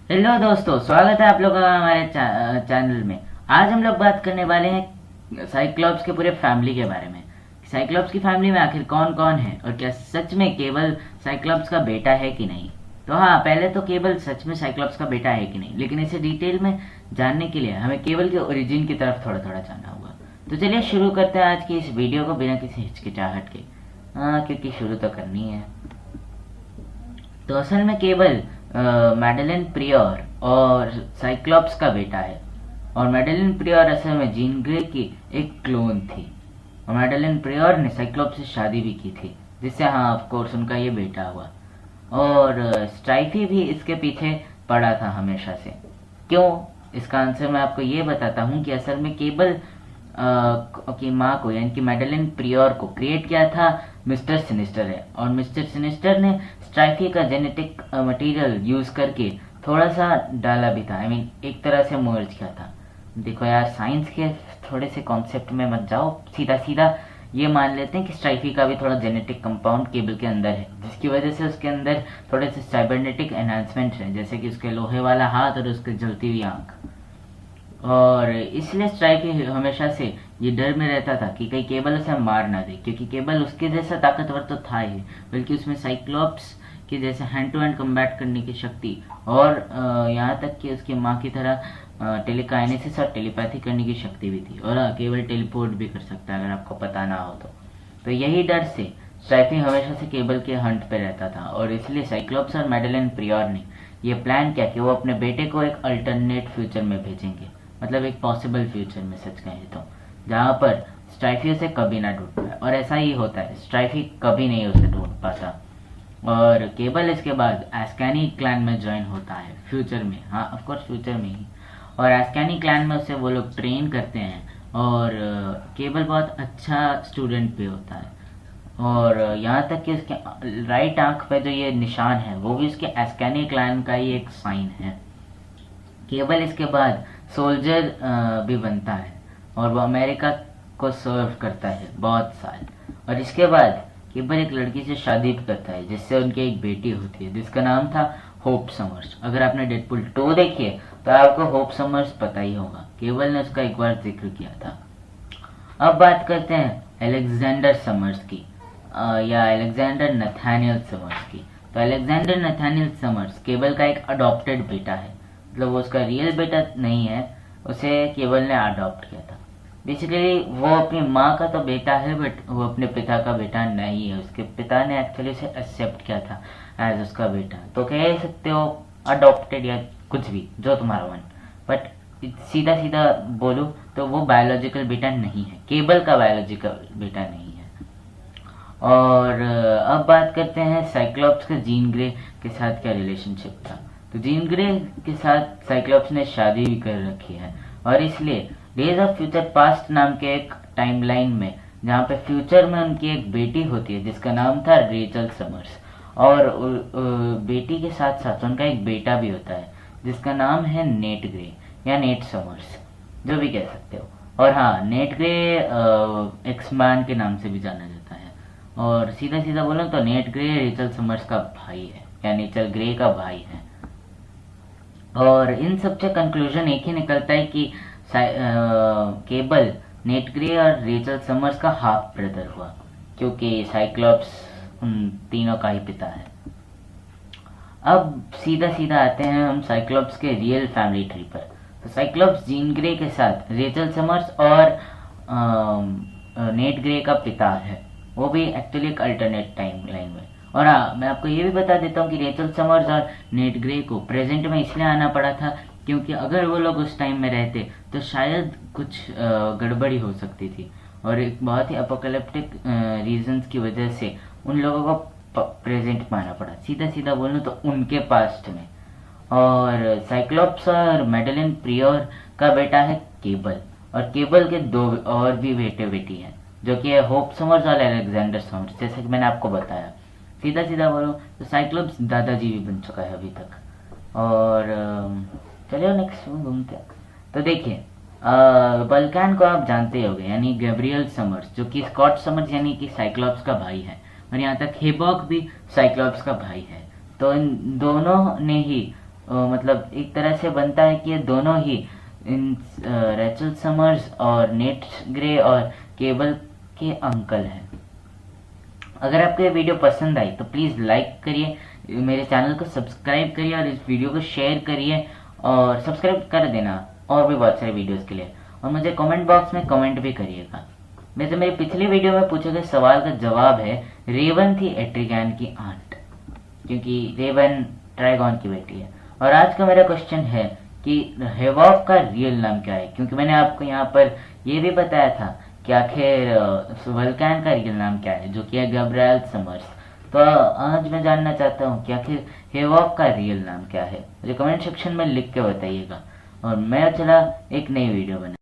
Hello दोस्तों, स्वागत है आप लोगों का हमारे चैनल में। आज हम लोग बात करने वाले हैं साइक्लॉप्स के पूरे फैमिली के बारे में। साइक्लॉप्स की फैमिली में आखिर कौन कौन है और क्या सच में केबल साइक्लॉप्स का बेटा है कि नहीं। तो हाँ, पहले तो केबल सच में साइक्लॉप्स का बेटा है कि नहीं, लेकिन इसे डिटेल में जानने के लिए हमें केबल के ओरिजिन की तरफ थोड़ा थोड़ा जानना होगा। तो चलिए शुरू करते हैं आज की इस वीडियो को बिना किसी हिचकिचाहट के। हाँ, क्योंकि शुरू तो करनी है। तो असल में केबल मैडेलिन प्रियर और साइक्लॉप्स का बेटा है। और मैडेलिन प्रियर असल में जीन ग्रे की एक क्लोन थी। और मैडेलिन प्रियर ने साइक्लॉप्स से शादी भी की थी, जिससे हाँ ऑफ कोर्स उनका ये बेटा हुआ। और स्ट्राइफी भी इसके पीछे पड़ा था हमेशा से। क्यों? इसका आंसर मैं आपको ये बताता हूँ कि असल में केबल की माँ को यानी कि मैडेलिन प्रियर को क्रिएट किया था मिस्टर सिनिस्टर है। और मिस्टर सिनिस्टर ने स्ट्राइफी का जेनेटिक मटेरियल यूज करके थोड़ा सा डाला भी था। आई मीन एक तरह से मर्ज किया था। देखो यार, साइंस के थोड़े से कॉन्सेप्ट में मत जाओ, सीधा सीधा ये मान लेते हैं कि स्ट्राइफी का भी थोड़ा जेनेटिक कंपाउंड केबल के अंदर है, जिसकी वजह से उसके अंदर थोड़े से साइबरनेटिक एनहांसमेंट है, जैसे कि उसके लोहे वाला हाथ और उसके जलती हुई आंख। और इसलिए स्ट्राइकी हमेशा से ये डर में रहता था कि कहीं केबल उसे मार ना दे, क्योंकि केबल उसके जैसा ताकतवर तो था ही, बल्कि उसमें साइक्लॉप्स के जैसे हैंड टू हैंड कम्बैट करने की शक्ति और यहाँ तक कि उसकी माँ की तरह टेलीकाइनेसिस और टेलीपैथी करने की शक्ति भी थी। और केबल टेलीपोर्ट भी कर सकता है, अगर आपको पता ना हो तो यही डर से स्ट्राइफी हमेशा से केबल के हंट पे रहता था। और इसलिए साइक्लॉप्स और मैडेलिन प्रियर ने ये प्लान किया कि वो अपने बेटे को एक अल्टरनेट फ्यूचर में भेजेंगे, मतलब एक पॉसिबल फ्यूचर में सच कहें तो, जहाँ पर स्ट्राइफी उसे कभी ना ढूंढ पाए। और ऐसा ही होता है, स्ट्राइफी कभी नहीं उसे ढूंढ पाता। और केबल इसके बाद एस्कैनी क्लैन में ज्वाइन होता है फ्यूचर में, हाँ ऑफ कोर्स फ्यूचर में ही। और एस्कैनी क्लैन में उसे वो लोग ट्रेन करते हैं। और केबल बहुत अच्छा स्टूडेंट भी होता है। और यहाँ तक कि उसके राइट आंख पे जो ये निशान है वो भी उसके एस्कैनी क्लैन का ही एक साइन है। केबल इसके बाद सोल्जर भी बनता है और वो अमेरिका को सर्व करता है बहुत साल। और इसके बाद केबल एक लड़की से शादी भी करता है, जिससे उनकी एक बेटी होती है जिसका नाम था होप समर्स। अगर आपने डेडपुल 2 देखी है तो आपको होप समर्स पता ही होगा, केबल ने उसका एक बार जिक्र किया था। अब बात करते हैं अलेक्जेंडर समर्स की, या अलेक्जेंडर नथानियल समर्स की। तो अलेक्जेंडर नथानियल समर्स केबल का एक अडॉप्टेड बेटा है, मतलब वो उसका रियल बेटा नहीं है, उसे केबल ने अडॉप्ट किया था। बेसिकली वो अपनी माँ का तो बेटा है, बट वो अपने पिता का बेटा नहीं है। उसके पिता ने एक्चुअली उसे एक्सेप्ट किया था एज उसका बेटा। तो कह सकते हो अडॉप्टेड या कुछ भी, जो तुम्हारा मन। बट सीधा सीधा बोलूँ तो वो बायोलॉजिकल बेटा नहीं है, केबल का बायोलॉजिकल बेटा नहीं है। और अब बात करते हैं साइक्लॉप्स का जीन ग्रे के साथ क्या रिलेशनशिप था। तो जीन ग्रे के साथ साइक्लॉप्स ने शादी भी कर रखी है। और इसलिए डेज ऑफ फ्यूचर पास्ट नाम के एक टाइमलाइन में, जहाँ पे फ्यूचर में उनकी एक बेटी होती है जिसका नाम था रेचल समर्स। और बेटी के साथ साथ उनका एक बेटा भी होता है जिसका नाम है नेट ग्रे या नेट समर्स, जो भी कह सकते हो। और हाँ, नेट ग्रे एक्समैन के नाम से भी जाना जाता है। और सीधा सीधा बोलो तो नेट ग्रे रेचल समर्स का भाई है, या नेचर ग्रे का भाई है। और इन सब से कंक्लूजन एक ही निकलता है कि केबल नेट ग्रे और रेचल समर्स का हाफ ब्रदर हुआ, क्योंकि साइक्लॉप्स उन तीनों का ही पिता है। अब सीधा सीधा आते हैं हम साइक्लॉप्स के रियल फैमिली ट्री पर। तो साइक्लॉप्स जीन ग्रे के साथ रेचल समर्स और नेट ग्रे का पिता है, वो भी एक्चुअली एक अल्टरनेट टाइम लाइन में। और हाँ, मैं आपको ये भी बता देता हूँ कि रेचल समर्स और नेट ग्रे को प्रेजेंट में इसलिए आना पड़ा था क्योंकि अगर वो लोग उस टाइम में रहते तो शायद कुछ गड़बड़ी हो सकती थी। और एक बहुत ही अपोकलिप्टिक रीजंस की वजह से उन लोगों को प्रेजेंट में आना पड़ा, सीधा सीधा बोलूँ तो उनके पास्ट में। और साइक्लॉप्स और मैडेलिन प्रियर का बेटा है केबल। और केबल के दो और भी बेटे बेटी हैं, जो कि है होप समर्स और अलेक्जेंडर समर्स, जैसे कि मैंने आपको बताया। सीधा सीधा बोलो तो साइक्लॉप्स दादाजी भी बन चुका है अभी तक। और चलिए नेक्स्ट में घूमते हैं। तो देखिए, बल्कान को आप जानते होंगे, यानी गैब्रियल समर्स, जो कि स्कॉट समर्स यानी कि साइक्लॉप्स का भाई है। और यहाँ तक हेबॉक भी साइक्लॉप्स का भाई है। तो इन दोनों ने ही मतलब एक तरह से बनता है कि ये दोनों ही इन रेचल समर्स और नेट ग्रे और केबल के अंकल हैं। अगर आपको ये वीडियो पसंद आई तो प्लीज़ लाइक करिए, मेरे चैनल को सब्सक्राइब करिए और इस वीडियो को शेयर करिए और सब्सक्राइब कर देना और भी बहुत सारे वीडियोस के लिए। और मुझे कमेंट बॉक्स में कमेंट भी करिएगा। वैसे मेरी पिछली वीडियो में पूछे गए सवाल का जवाब है रेवन थी एट्रिगैन की आंट, क्योंकि रेवन ट्राइगॉन की बेटी है। और आज का मेरा क्वेश्चन है कि हेवॉक का रियल नाम क्या है, क्योंकि मैंने आपको यहाँ पर ये भी बताया था कि आखिर वल्कैन का रियल नाम क्या है, जो कि है गब्रायल समर्स। तो आज मैं जानना चाहता हूँ कि आखिर हेवॉक का रियल नाम क्या है। मुझे कमेंट सेक्शन में लिख के बताइएगा और मैं चला एक नई वीडियो बना।